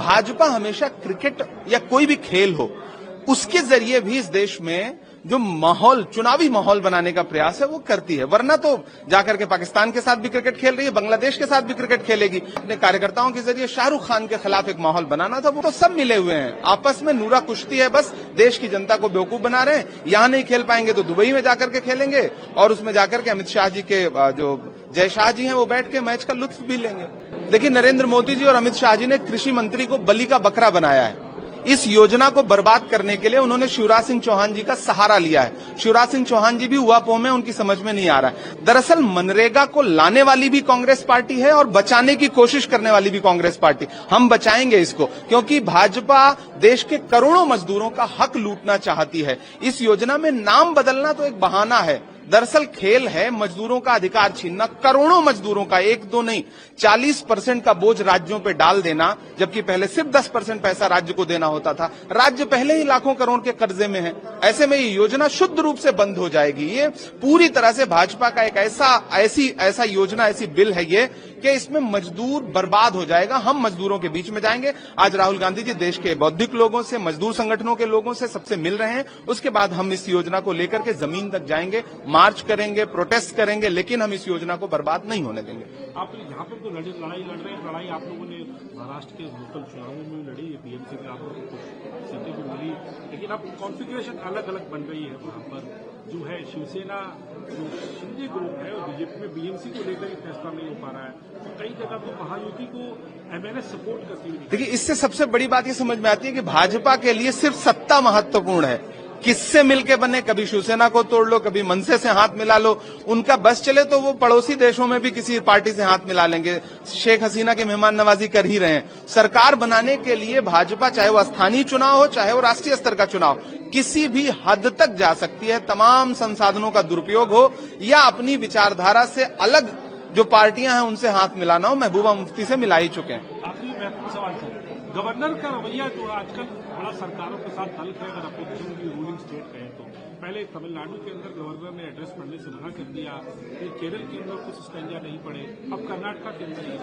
भाजपा हमेशा क्रिकेट या कोई भी खेल हो उसके जरिए भी इस देश में जो माहौल, चुनावी माहौल बनाने का प्रयास है वो करती है। वरना तो जाकर के पाकिस्तान के साथ भी क्रिकेट खेल रही है, बांग्लादेश के साथ भी क्रिकेट खेलेगी। अपने कार्यकर्ताओं के जरिए शाहरुख खान के खिलाफ एक माहौल बनाना था, वो तो सब मिले हुए हैं, आपस में नूरा कुश्ती है, बस देश की जनता को बेवकूफ बना रहे हैं। यहां नहीं खेल पाएंगे तो दुबई में जाकर के खेलेंगे और उसमें जाकर के अमित शाह जी के जो जय शाह जी हैं वो बैठ के मैच का लुत्फ भी लेंगे। देखिए, नरेंद्र मोदी जी और अमित शाह जी ने कृषि मंत्री को बलि का बकरा बनाया है। इस योजना को बर्बाद करने के लिए उन्होंने शिवराज सिंह चौहान जी का सहारा लिया है। शिवराज सिंह चौहान जी भी ऊहापोह में, उनकी समझ में नहीं आ रहा है। दरअसल मनरेगा को लाने वाली भी कांग्रेस पार्टी है और बचाने की कोशिश करने वाली भी कांग्रेस पार्टी। हम बचाएंगे इसको, क्योंकि भाजपा देश के करोड़ों मजदूरों का हक लूटना चाहती है। इस योजना में नाम बदलना तो एक बहाना है, दरअसल खेल है मजदूरों का अधिकार छीनना। करोड़ों मजदूरों का, एक दो नहीं, 40% का बोझ राज्यों पे डाल देना, जबकि पहले सिर्फ 10% पैसा राज्य को देना होता था। राज्य पहले ही लाखों करोड़ के कर्जे में है। ऐसे में ये योजना शुद्ध रूप से बंद हो जाएगी। ये पूरी तरह से भाजपा का एक ऐसा योजना, ऐसी बिल है ये कि इसमें मजदूर बर्बाद हो जाएगा। हम मजदूरों के बीच में जाएंगे। आज राहुल गांधी जी देश के बौद्धिक लोगों से, मजदूर संगठनों के लोगों से सबसे मिल रहे हैं। उसके बाद हम इस योजना को लेकर के जमीन तक जाएंगे, मार्च करेंगे, प्रोटेस्ट करेंगे, लेकिन हम इस योजना को बर्बाद नहीं होने देंगे। आप यहाँ पर तो लड़ाई लड़ रहे हैं। लड़ाई आप लोगों ने महाराष्ट्र के लोकल चुनावों में लड़ी है, बीएमसी में आपको कुछ सीटें भी मिली, लेकिन अब कॉन्फ़िगरेशन अलग अलग बन रही है। वहाँ पर जो है शिवसेना, जो शिंदे ग्रुप है, और बीजेपी में बीएमसी को लेकर ही फैसला नहीं हो पा रहा है। तो कई जगह तो महायुति को एमएनएस सपोर्ट करती हुई। देखिए, इससे सबसे बड़ी बात ये समझ में आती है कि भाजपा के लिए सिर्फ सत्ता महत्वपूर्ण है। किससे मिलके बने, कभी शिवसेना को तोड़ लो, कभी मनसे से हाथ मिला लो। उनका बस चले तो वो पड़ोसी देशों में भी किसी पार्टी से हाथ मिला लेंगे। शेख हसीना की मेहमान नवाजी कर ही रहे हैं। सरकार बनाने के लिए भाजपा, चाहे वो स्थानीय चुनाव हो, चाहे वो राष्ट्रीय स्तर का चुनाव, किसी भी हद तक जा सकती है। तमाम संसाधनों का दुरुपयोग हो या अपनी विचारधारा से अलग जो पार्टियां हैं उनसे हाथ मिलाना हो, महबूबा मुफ्ती से मिला ही चुके हैं। आखिरी महत्वपूर्ण सवाल है, गवर्नर का रवैया जो आजकल बड़ा सरकारों के साथ तल्ख है। अगर अपोजिशन की रूलिंग स्टेट कहें तो पहले तमिलनाडु के अंदर गवर्नर ने एड्रेस पढ़ने से मना कर दिया, फिर केरल के अंदर कुछ स्टैंजा नहीं पड़े, अब कर्नाटक के अंदर ये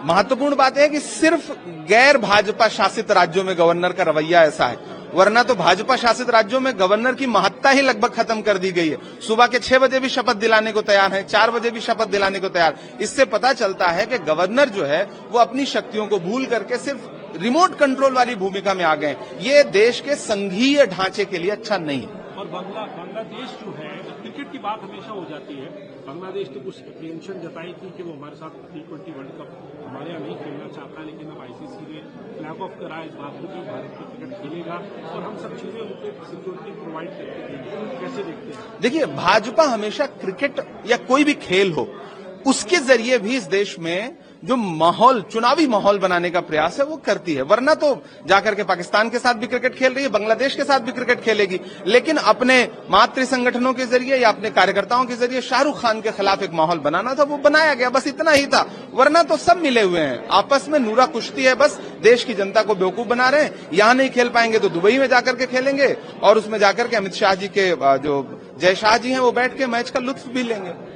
महत्वपूर्ण बात है कि सिर्फ गैर भाजपा शासित राज्यों में गवर्नर का रवैया ऐसा है, वरना तो भाजपा शासित राज्यों में गवर्नर की महत्ता ही लगभग खत्म कर दी गई है। सुबह के 6 बजे भी शपथ दिलाने को तैयार है, 4 बजे भी शपथ दिलाने को तैयार। इससे पता चलता है कि गवर्नर जो है वो अपनी शक्तियों को भूल करके सिर्फ रिमोट कंट्रोल वाली भूमिका में आ गए। ये देश के संघीय ढांचे के लिए अच्छा नहीं है। और बांग्लादेश जो है, क्रिकेट की बात हमेशा हो जाती है। बांग्लादेश ने कुछ टेंशन जताई थी कि वो हमारे साथ T20 वर्ल्ड कप हमारे यहाँ नहीं खेलना चाहता, लेकिन अब आईसीसी ने फ्लैग ऑफ करा इस बात को कि भारत में क्रिकेट खेलेगा और हम सब चीजें उनको सिक्योरिटी प्रोवाइड करके देंगे। कैसे देखते हैं? देखिए, भाजपा हमेशा क्रिकेट या कोई भी खेल हो उसके जरिए भी इस देश में जो माहौल, चुनावी माहौल बनाने का प्रयास है वो करती है। वरना तो जाकर के पाकिस्तान के साथ भी क्रिकेट खेल रही है, बांग्लादेश के साथ भी क्रिकेट खेलेगी, लेकिन अपने मातृ संगठनों के जरिए या अपने कार्यकर्ताओं के जरिए शाहरुख खान के खिलाफ एक माहौल बनाना था, वो बनाया गया, बस इतना ही था। वरना तो सब मिले हुए हैं, आपस में नूरा कुश्ती है, बस देश की जनता को बेवकूफ बना रहे हैं। यहां नहीं खेल पाएंगे तो दुबई में जाकर के खेलेंगे और उसमें जाकर के अमित शाह जी के जो जय शाह जी हैं वो बैठ के मैच का लुत्फ भी लेंगे।